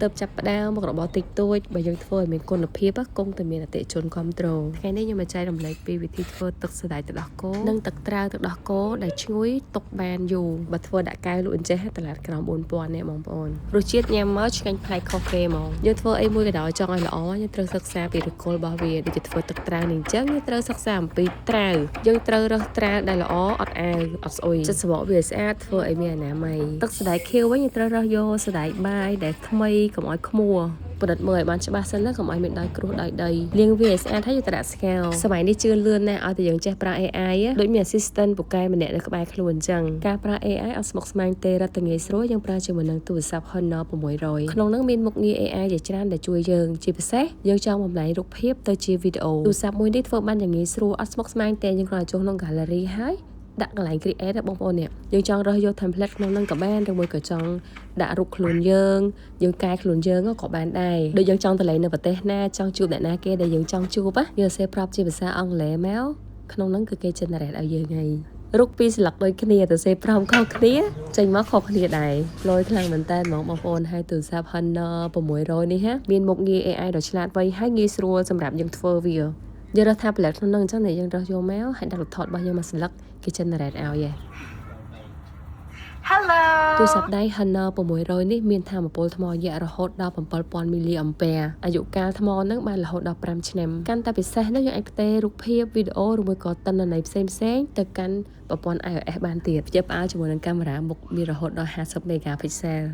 ទៅចាប់ផ្ដើមមុខរបរតិចតួចបើយើងធ្វើឲ្យមានគុណភាពគង់តែមានអតិថិជនគ្រប់គ្រងថ្ងៃនេះខ្ញុំមកចែករំលែកពីវិធីធ្វើទឹកសណ្តែកទឹកដោះគោនិងទឹកត្រាវទឹកដោះគោដែលឈ្ងុយទុកបានយូរបើធ្វើដាក់កែវលក់អញ្ចេះតឡាតក្រោម 4000 នេះបងប្អូនរសជាតិញ៉ាំមកឆ្ងាញ់ប្លែកខុសគេហ្មងយើងធ្វើអីមួយក៏ដោយចង់ឲ្យល្អយើងត្រូវសិក្សាពីឫសគល់របស់វាដូចជាធ្វើទឹកត្រាវនេះអញ្ចឹងយើងត្រូវសិក្សាអំពីត្រាវយើងត្រូវរើសត្រាវដែលល្អអត់អាវអត់ស្អុយចិត្តសបកវាស្អាតធ្វើឲ្យមានអនាម័យទឹកសណ្តែកខៀវវិញយើងត្រូវរើសយកសណ្តែកបាយដែលថ្មីកុំឲ្យខ្មួប្រឌិតមើលឲ្យបានច្បាស់សិនណាកុំឲ្យមានដៃគ្រោះដៃដីលាងវាឲ្យស្អាតហើយយកទៅដាក់ស្ងោរសម័យនេះជឿនលឿនណាស់ឲ្យតែយើងចេះប្រើ AI ដូចមាន assistant ពូកែម្នាក់នៅក្បែរខ្លួនអញ្ចឹងការប្រើ AI អត់ស្មុគស្មាញទេរត់តែងាយស្រួលយើងប្រើជាមួយនឹងទូរស័ព្ទ Honor 600ក្នុងនោះមានមុខងារ AI ជាច្រើនដែលជួយយើងជាពិសេសយើងចង់បំលែងរូបភាពទៅជាវីដេអូទូរស័ព្ទមួយនេះធ្វើបានយ៉ាងងាយស្រួលអត់ស្មុគស្មាញទេយើងគ្រាន់តែចុះក្នុង gallery ហើយដាក់កន្លែង create បងប្អូននេះយើងចង់រើសយក template ក្នុងនឹងក៏បានឬមួយក៏ចង់ដាក់រូបខ្លួនយើងកែខ្លួនយើងក៏បានដែរដូចយើងចង់ទៅលេងនៅប្រទេសណាចង់ជួបអ្នកណាគេដែលយើងចង់ជួបយើងសេប្រាប់ជាភាសាអង់គ្លេសមកក្នុងនឹងគឺគេ generate ឲ្យយើងហើយរូបពីរស្លឹកដូចគ្នាទៅសេប្រំខុសគ្នាចេញមកខុសគ្នាដែរលយខ្លាំងមែនតើបងប្អូនហើយទូរស័ព្ទ Honor 600នេះមានមុខងារ AI ដ៏ឆ្លាតវៃហើយងាយស្រួលសម្រាប់យើងធ្វើវាយើងរើសថាប្លែកក្នុងនឹងអញ្ចឹងយើងរើសយកមកហើយដាក់រូបថតរបស់យើងមកស្លឹកគេ generate ឲ្យឯង Hello ទូរស័ព្ទដៃ Honor 600នេះមានថាមពលថ្មយក្សរហូតដល់ 7000 មីលីអាំពែអាយុកាលថ្មនឹងបានរហូតដល់ 5 ឆ្នាំកាន់តែពិសេសនោះយើងអាចផ្ទេររូបភាពវីដេអូឬមួយក៏ទិន្នន័យផ្សេងទៅកាន់ប្រព័ន្ធ iOS បានទៀតជាផ្អើលជាមួយនឹងកាមេរ៉ាមុខមានរហូតដល់ 50 megapixel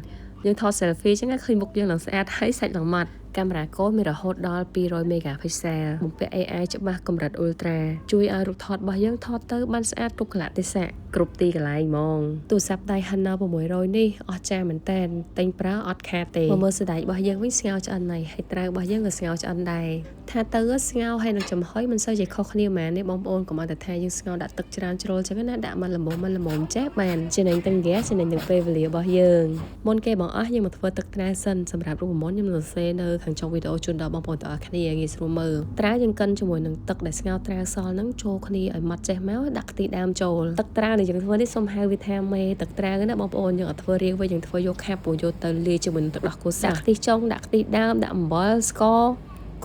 យើងថត selfie ចឹងឃើញមុខយើងនឹងស្អាតហើយសាច់នឹងម៉ត់កាមេរ៉ាកូនមានរហូតដល់ 200 megapixel បំពាក់ AI ច្បាស់កម្រិត Ultra ជួយឲ្យរូបថតរបស់យើងថតទៅបានស្អាតគ្រប់កលៈទេសៈគ្រប់ទីកន្លែងហ្មងទូរស័ព្ទដៃ Honor 600នេះអស្ចារ្យមែនតើតែងប្រើអត់ខាតទេមើលសណ្តែករបស់យើងវិញស្ងោរឆ្អិនហើយត្រាវរបស់យើងក៏ស្ងោរឆ្អិនដែរថាទៅស្ងោរហើយនឹងចំហុយមិនសូវជាខុសគ្នាមែនទេបងប្អូនកុំឲ្យតែថាយើងស្ងោរដាក់ទឹកច្រើនជ្រុលចឹងណាដាក់មកល្មមចេះបានចំណេញទាំងហ្គាសចំណេញទាំងពេលវេលារបស់យើងមុនគេបងអស់យើងមកធ្វើទឹកត្រាវសិនសម្រាប់រូបមន្តខ្ញុំនឹងសរសេរនៅខាងចុងវីដេអូជូនដល់បងប្អូនទាំងអស់គ្នាងាយស្រួលមើលត្រាវយើងកិនជាមួយនឹងទឹកដែលស្ងោរត្រាវសហ្នឹងចូលគ្នាឲ្យម៉ត់ចេះមកដាក់ខ្ទិះដើមចូលទឹកត្រាវដែលយើងធ្វើនេះសូមហៅវាថាមេទឹកត្រាវណាបងប្អូនយើងអត់ធ្វើរាងវិញយើងធ្វើយកខាប់ព្រោះយកទៅលាយជាមួយនឹងទឹកដោះគោសាក់ខ្ទិះចុងដាក់ខ្ទិះដើមដាក់អំបិលស្ករ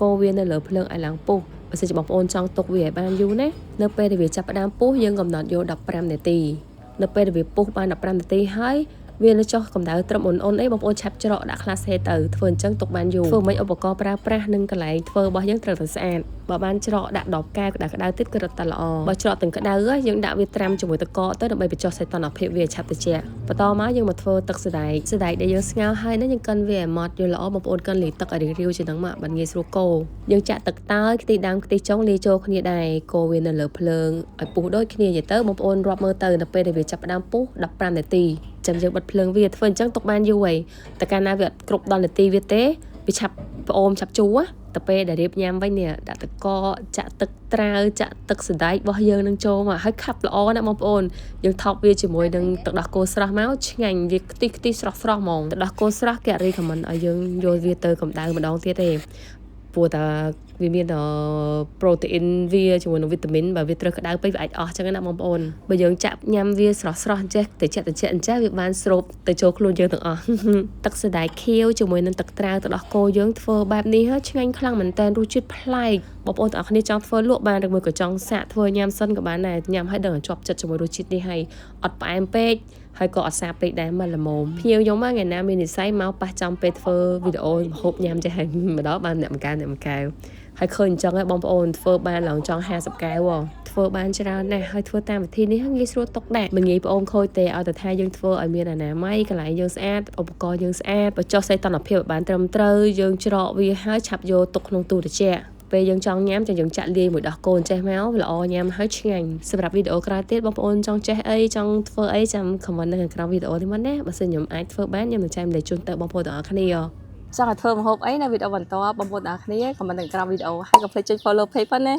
កូរវានៅលើភ្លើងឲ្យឡើងពុះបើសិនជាបងប្អូនចង់ទុកវាឲ្យបានយូរណានៅពេលដែលវាចាប់ផ្ដើមពុះយើងកំណត់យក15នាទីនៅពេលដែលវាពុះបាន15នាទីហើយវានៅចុះកម្ដៅត្រឹមអ៊ុនអីបងប្អូនឆាប់ច្រកដាក់ class ទៅធ្វើអញ្ចឹងទុកបានយូរធ្វើមិនឧបករណ៍ប្រើប្រាស់និងកន្លែងធ្វើរបស់យើងត្រូវតែស្អាតបើបានច្រកដាក់ដបកែវក្តៅទៀតគឺរត់តែល្អបើច្រកទាំងក្តៅយើងដាក់វាត្រាំជាមួយទឹកកកទៅដើម្បីបញ្ចុះសីតុណ្ហភាពវាឆាប់ត្រជាក់បន្តមកយើងមកធ្វើទឹកសណ្តែកដែលយើងស្ងោរហើយនេះយើងកិនវាឲ្យម៉ត់យល់ល្អបងប្អូនកិនលាយទឹកឲ្យរាវជាងហ្នឹងមកបានងាយស្រួលកូរយើងចាក់ទឹកតើយខ្ទិះដើមខ្ទិះចុងលាយចូលគ្នាដែរកូរវានៅលើភ្លើងឲ្យពុះដូចគ្នាយទៅបងប្អូនរាប់មើលទៅនៅពេលដែលវាចាប់ផ្ដើមពុះ15នាទីចាំយើងបិទភ្លើងវាធ្វើអញ្ចឹងទុកបានយូរហើយតែកាលណាវាអត់គ្រប់10នាទីវាទេវាឆាប់ផ្អូមឆាប់ជូរតែពេលដែលរៀបញ៉ាំវិញនេះដាក់ទឹកកកចាក់ទឹកត្រាវចាក់ទឹកសណ្តែករបស់យើងនឹងចូលមកហើយខាប់ល្អណាស់បងប្អូនយើងថប់វាជាមួយនឹងទឹកដោះគោស្រស់មកឆ្ងាញ់វាខ្ទិះស្រស់ហ្មងទឹកដោះគោស្រស់គេអត់រីខមមិនឲ្យយើងយកវាទៅកម្ដៅម្ដងទៀតទេព្រោះតែវាមានប្រូតេអ៊ីនវាជាមួយនឹងវីតាមីនបើវាត្រូវក្តៅពេកវាអាចអស់ចឹងណាបងប្អូនបើយើងចាក់ញ៉ាំវាស្រស់ចេះតែចាក់អញ្ចេះវាបានស្រូបទៅចូលខ្លួនយើងទាំងអស់ទឹកសណ្តែកខៀវជាមួយនឹងទឹកត្រាវទឹកដោះគោយើងធ្វើបែបនេះឆ្ងាញ់ខ្លាំងមែនតើរសជាតិប្លែកបងប្អូនទាំងអស់គ្នាចង់ធ្វើលក់បានឬមួយក៏ចង់សាកធ្វើញ៉ាំសិនក៏បានដែរញ៉ាំឲ្យដឹងជាប់ចិត្តជាមួយរសជាតិនេះហើយអត់ផ្អែមពេកហើយក៏អត់សាបពេកដែរមកល្មមភ្ញៀវខ្ញុំថ្ងៃណាមាននិស្ស័យមកប៉ះចំពេលធ្វើវីដេអូហូបញ៉ាំចេះហើយម្ដងបានអ្នកម្កាវហើយឃើញអញ្ចឹងហើយបងប្អូនធ្វើបានឡើងចង់50កែវធ្វើបានច្រើនណាស់ហើយធ្វើតាមវិធីនេះងាយស្រួលទុកដាក់មិនងាយប្អូនខូចទេឲ្យតែថាយើងធ្វើឲ្យមានអនាម័យកន្លែងយើងស្អាតឧបករណ៍យើងស្អាតបញ្ចុះសីតុណ្ហភាពឲ្យបានត្រឹមត្រូវយើងច្រកវាហើយឆាប់យកទុកក្នុងទូត្រជាក់ពេលយើងចង់ញ៉ាំចឹងយើងចាក់លាយមួយដោះគោចេះមកល្អញ៉ាំហើយឆ្ងាញ់សម្រាប់វីដេអូក្រោយទៀតបងប្អូនចង់ចេះអីចង់ធ្វើអីចាំ comment នៅខាងក្រោមវីដេអូនេះមកណាបើសិនខ្ញុំអាចធ្វើបានខ្ញុំនឹងចែករំលែកជូនទៅបងប្អូនទាំងអស់គ្នាចង់ឲ្យធ្វើម្ហូបអីនៅវីដេអូបន្តបងប្អូនទាំងអស់គ្នា comment នៅក្រោមវីដេអូហើយកុំភ្លេចចុច follow page ផងណា